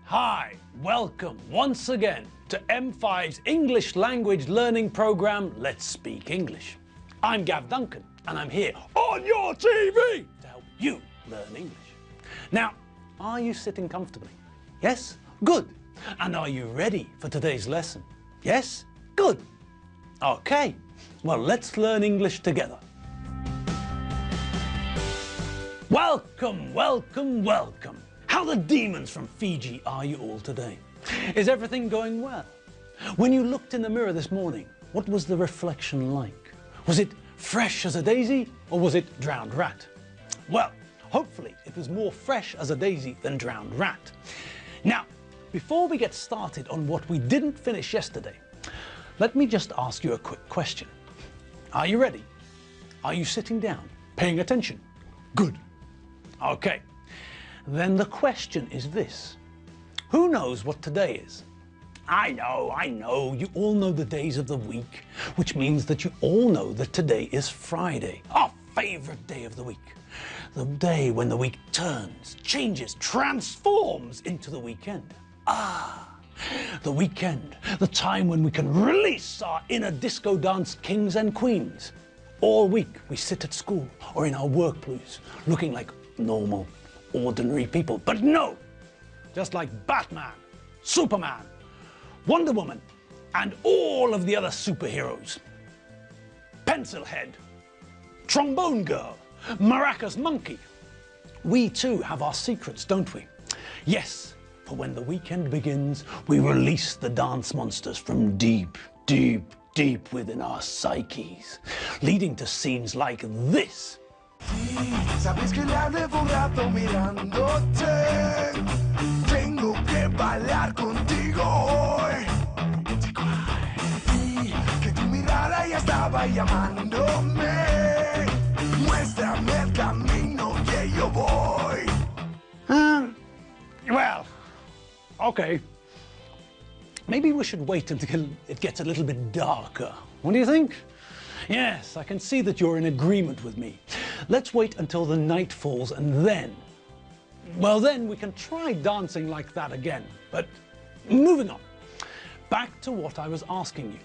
Hi, welcome once again to M5's English language learning program, Let's Speak English. I'm Gav Duncan and I'm here on your TV to help you learn English. Now, are you sitting comfortably? Yes? Good. And are you ready for today's lesson? Yes? Good. Okay, well, let's learn English together. Welcome, welcome, welcome. How the demons from Fiji are you all today? Is everything going well? When you looked in the mirror this morning, what was the reflection like? Was it fresh as a daisy or was it drowned rat? Well, hopefully it was more fresh as a daisy than drowned rat. Now, before we get started on what we didn't finish yesterday, let me just ask you a quick question. Are you ready? Are you sitting down, paying attention? Good. Okay. Then the question is this. Who knows what today is? I know. You all know the days of the week, which means that you all know that today is Friday, our favorite day of the week. The day when the week turns, changes, transforms into the weekend. The weekend, the time when we can release our inner disco dance kings and queens. All week we sit at school or in our work blues, looking like normal, ordinary people. But no! Just like Batman, Superman, Wonder Woman, and all of the other superheroes. Pencilhead, Trombone Girl, Maracas Monkey. We too have our secrets, don't we? Yes, for when the weekend begins, we release the dance monsters from deep, deep, deep within our psyches, leading to scenes like this. Sabes que ya llevo un rato mirándote. Tengo que bailar contigo hoy. Y que tu mirada ya estaba llamándome. Muéstrame el camino que yo voy. Well, okay. Maybe we should wait until it gets a little bit darker. What do you think? Yes, I can see that you're in agreement with me. Let's wait until the night falls and then, well, then we can try dancing like that again. But moving on, back to what I was asking you.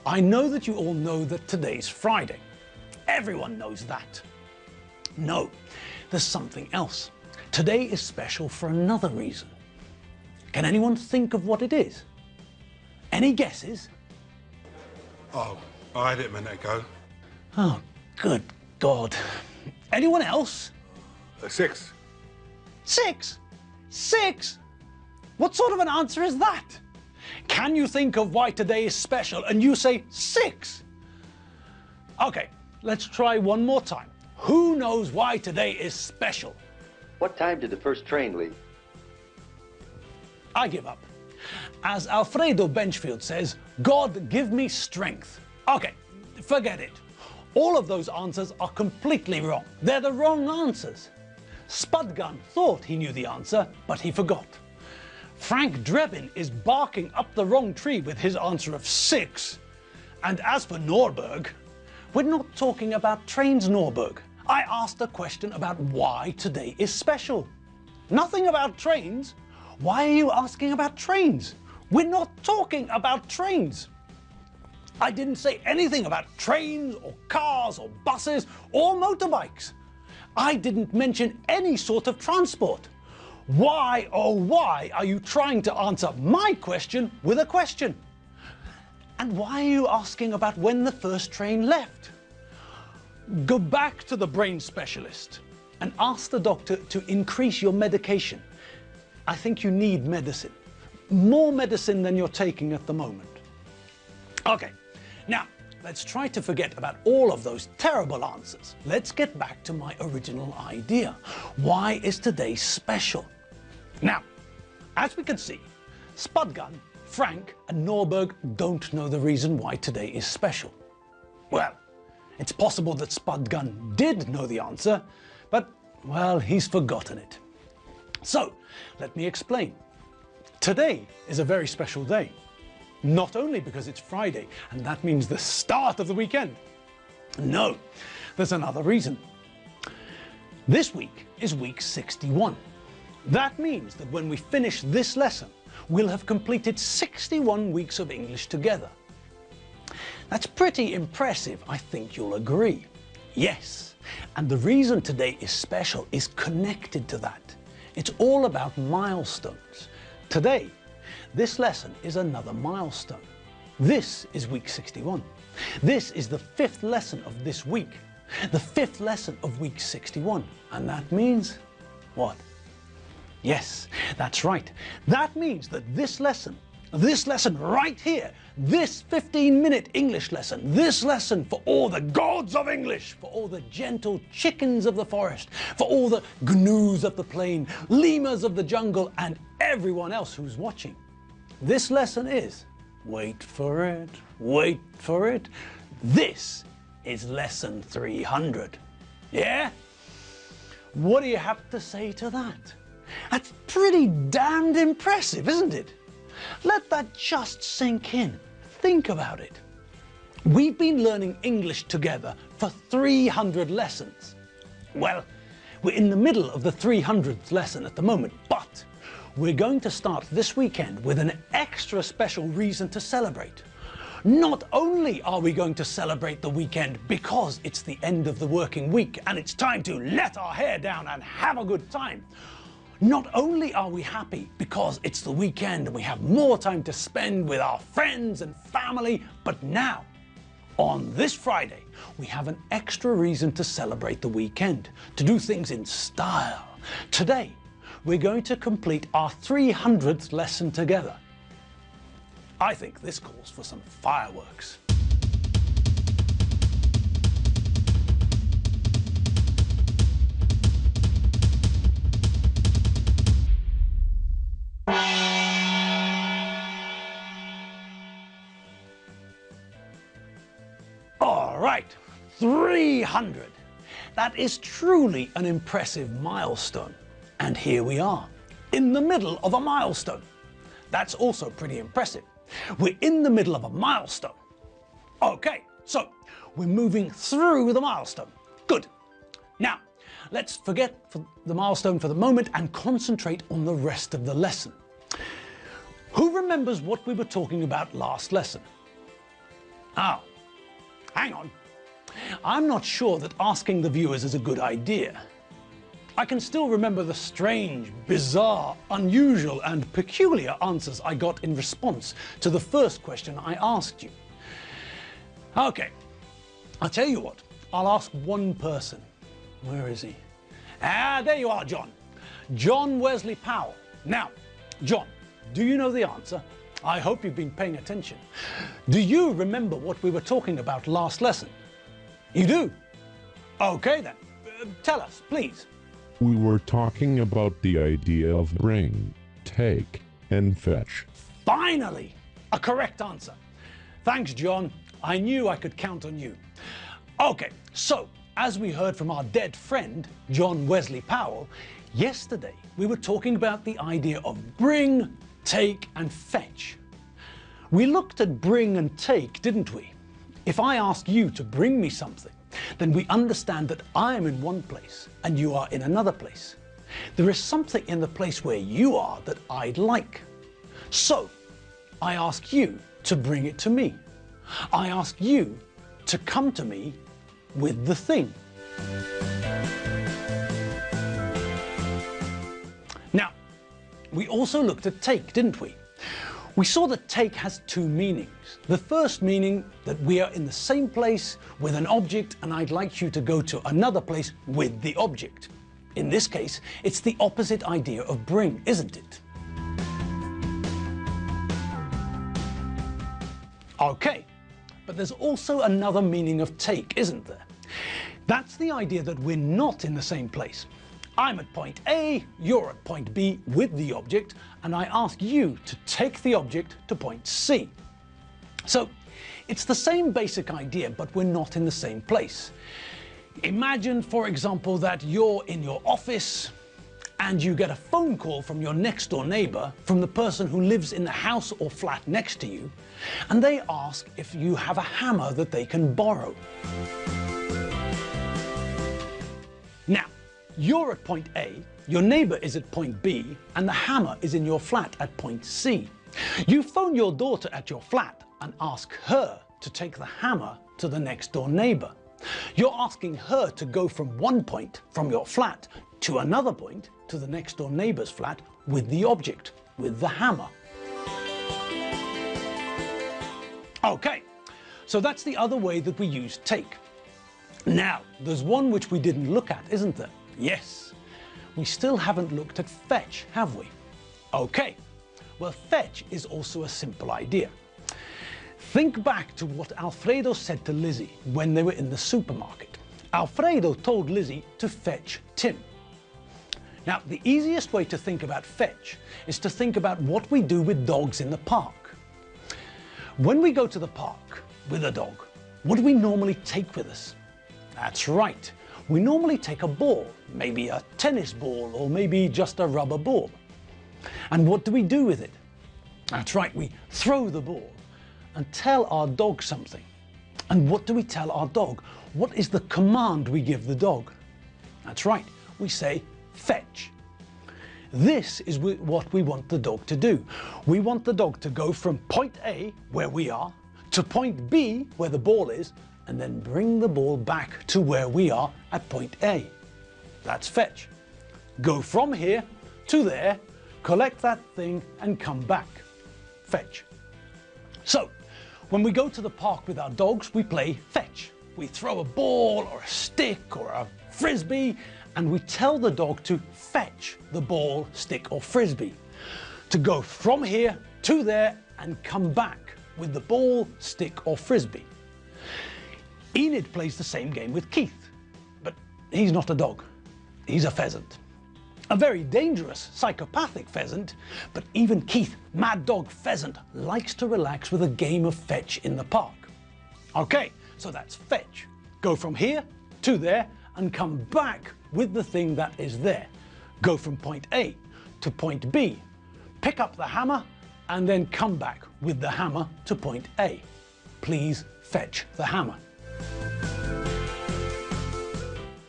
I know that you all know that today's Friday. Everyone knows that. No, there's something else. Today is special for another reason. Can anyone think of what it is? Any guesses? Oh, I had it a minute ago. Oh, good God. Anyone else? 6. 6? 6? What sort of an answer is that? Can you think of why today is special and you say 6? Okay, let's try one more time. Who knows why today is special? What time did the first train leave? I give up. As Alfredo Benchfield says, God give me strength. Okay, forget it. All of those answers are completely wrong. They're the wrong answers. Spudgun thought he knew the answer, but he forgot. Frank Drebin is barking up the wrong tree with his answer of 6. And as for Norberg, we're not talking about trains, Norberg. I asked a question about why today is special. Nothing about trains. Why are you asking about trains? We're not talking about trains. I didn't say anything about trains or cars or buses or motorbikes. I didn't mention any sort of transport. Why, oh why, are you trying to answer my question with a question? And why are you asking about when the first train left? Go back to the brain specialist and ask the doctor to increase your medication. I think you need medicine. More medicine than you're taking at the moment. Okay, now let's try to forget about all of those terrible answers. Let's get back to my original idea. Why is today special? Now, as we can see, Spudgun, Frank and Norberg don't know the reason why today is special. Well, it's possible that Spudgun did know the answer, but, well, he's forgotten it. So, let me explain. Today is a very special day. Not only because it's Friday, and that means the start of the weekend. No, there's another reason. This week is week 61. That means that when we finish this lesson, we'll have completed 61 weeks of English together. That's pretty impressive, I think you'll agree. Yes, and the reason today is special is connected to that. It's all about milestones. Today, this lesson is another milestone. This is week 61. This is the 5th lesson of this week. The 5th lesson of week 61. And that means what? Yes, that's right. That means that this lesson right here, this 15-minute English lesson, this lesson for all the gods of English, for all the gentle chickens of the forest, for all the gnus of the plain, lemurs of the jungle, and everyone else who's watching. This lesson is, wait for it, this is lesson 300. Yeah? What do you have to say to that? That's pretty damned impressive, isn't it? Let that just sink in. Think about it. We've been learning English together for 300 lessons. Well, we're in the middle of the 300th lesson at the moment, but we're going to start this weekend with an extra special reason to celebrate. Not only are we going to celebrate the weekend because it's the end of the working week and it's time to let our hair down and have a good time. Not only are we happy because it's the weekend and we have more time to spend with our friends and family, but now, on this Friday, we have an extra reason to celebrate the weekend, to do things in style. Today, we're going to complete our 300th lesson together. I think this calls for some fireworks. All right, 300. That is truly an impressive milestone. And here we are, in the middle of a milestone. That's also pretty impressive. We're in the middle of a milestone. Okay, so we're moving through the milestone. Good. Now, let's forget the milestone for the moment and concentrate on the rest of the lesson. Who remembers what we were talking about last lesson? Oh, hang on. I'm not sure that asking the viewers is a good idea. I can still remember the strange, bizarre, unusual and peculiar answers I got in response to the first question I asked you. Okay, I'll tell you what, I'll ask one person. Where is he? Ah, there you are, John. John Wesley Powell. Now, John, do you know the answer? I hope you've been paying attention. Do you remember what we were talking about last lesson? You do? Okay then, tell us, please. We were talking about the idea of bring, take, and fetch. Finally! A correct answer. Thanks, John. I knew I could count on you. Okay, so, as we heard from our dead friend, John Wesley Powell, yesterday we were talking about the idea of bring, take, and fetch. We looked at bring and take, didn't we? If I ask you to bring me something, then we understand that I am in one place and you are in another place. There is something in the place where you are that I'd like. So, I ask you to bring it to me. I ask you to come to me with the thing. Now, we also looked at take, didn't we? We saw that take has two meanings. The first meaning that we are in the same place with an object and I'd like you to go to another place with the object. In this case, it's the opposite idea of bring, isn't it? Okay, but there's also another meaning of take, isn't there? That's the idea that we're not in the same place. I'm at point A, you're at point B with the object, and I ask you to take the object to point C. So, it's the same basic idea, but we're not in the same place. Imagine, for example, that you're in your office and you get a phone call from your next door neighbor, from the person who lives in the house or flat next to you, and they ask if you have a hammer that they can borrow. Now, you're at point A your neighbour is at point B and the hammer is in your flat at point C. You phone your daughter at your flat and ask her to take the hammer to the next door neighbour. You're asking her to go from one point from your flat to another point to the next door neighbour's flat with the object, with the hammer. Okay, so that's the other way that we use take. Now, there's one which we didn't look at, isn't there? Yes. We still haven't looked at fetch, have we? Okay, well, fetch is also a simple idea. Think back to what Alfredo said to Lizzie when they were in the supermarket. Alfredo told Lizzie to fetch Tim. Now, the easiest way to think about fetch is to think about what we do with dogs in the park. When we go to the park with a dog, what do we normally take with us? That's right, we normally take a ball, maybe a tennis ball or maybe just a rubber ball. And what do we do with it? That's right, we throw the ball and tell our dog something. And what do we tell our dog? What is the command we give the dog? That's right, we say fetch. This is what we want the dog to do. We want the dog to go from point A, where we are, to point B, where the ball is, and then bring the ball back to where we are at point A. That's fetch. Go from here to there, collect that thing and come back. Fetch. So, when we go to the park with our dogs, we play fetch. We throw a ball or a stick or a frisbee and we tell the dog to fetch the ball, stick or frisbee. To go from here to there and come back with the ball, stick or frisbee. Enid plays the same game with Keith, but he's not a dog, he's a pheasant. A very dangerous, psychopathic pheasant, but even Keith, Mad Dog Pheasant, likes to relax with a game of fetch in the park. Okay, so that's fetch. Go from here to there and come back with the thing that is there. Go from point A to point B, pick up the hammer and then come back with the hammer to point A. Please fetch the hammer.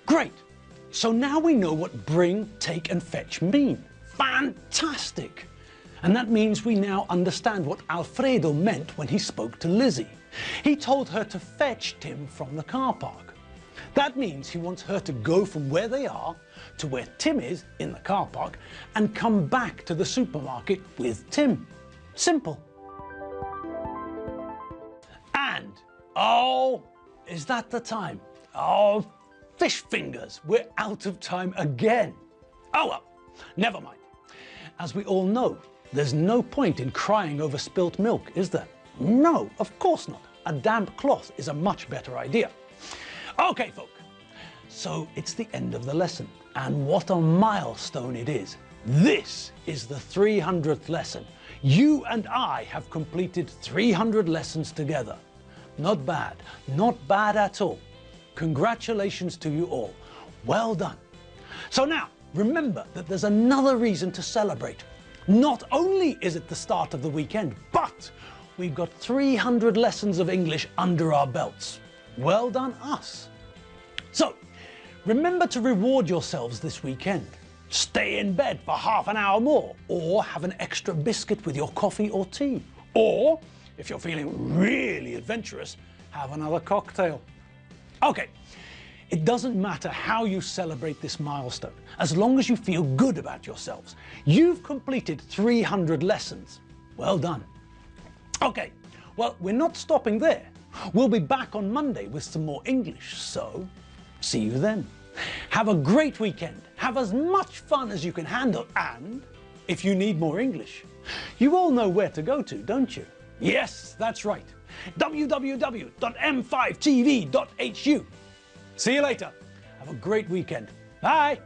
Great! So now we know what bring, take and fetch mean. Fantastic! And that means we now understand what Alfredo meant when he spoke to Lizzie. He told her to fetch Tim from the car park. That means he wants her to go from where they are to where Tim is in the car park and come back to the supermarket with Tim. Simple. And, oh, is that the time? Oh, fish fingers, we're out of time again. Oh well, never mind. As we all know, there's no point in crying over spilt milk, is there? No, of course not. A damp cloth is a much better idea. Okay, folk, so it's the end of the lesson, and what a milestone it is. This is the 300th lesson. You and I have completed 300 lessons together. Not bad at all. Congratulations to you all. Well done. So now, remember that there's another reason to celebrate. Not only is it the start of the weekend, but we've got 300 lessons of English under our belts. Well done us. So, remember to reward yourselves this weekend. Stay in bed for half an hour more, or have an extra biscuit with your coffee or tea. Or, if you're feeling really adventurous, have another cocktail. Okay, it doesn't matter how you celebrate this milestone, as long as you feel good about yourselves. You've completed 300 lessons. Well done. Okay, well, we're not stopping there. We'll be back on Monday with some more English, so see you then. Have a great weekend. Have as much fun as you can handle, and if you need more English, you all know where to go to, don't you? Yes, that's right. www.m5tv.hu. See you later. Have a great weekend. Bye.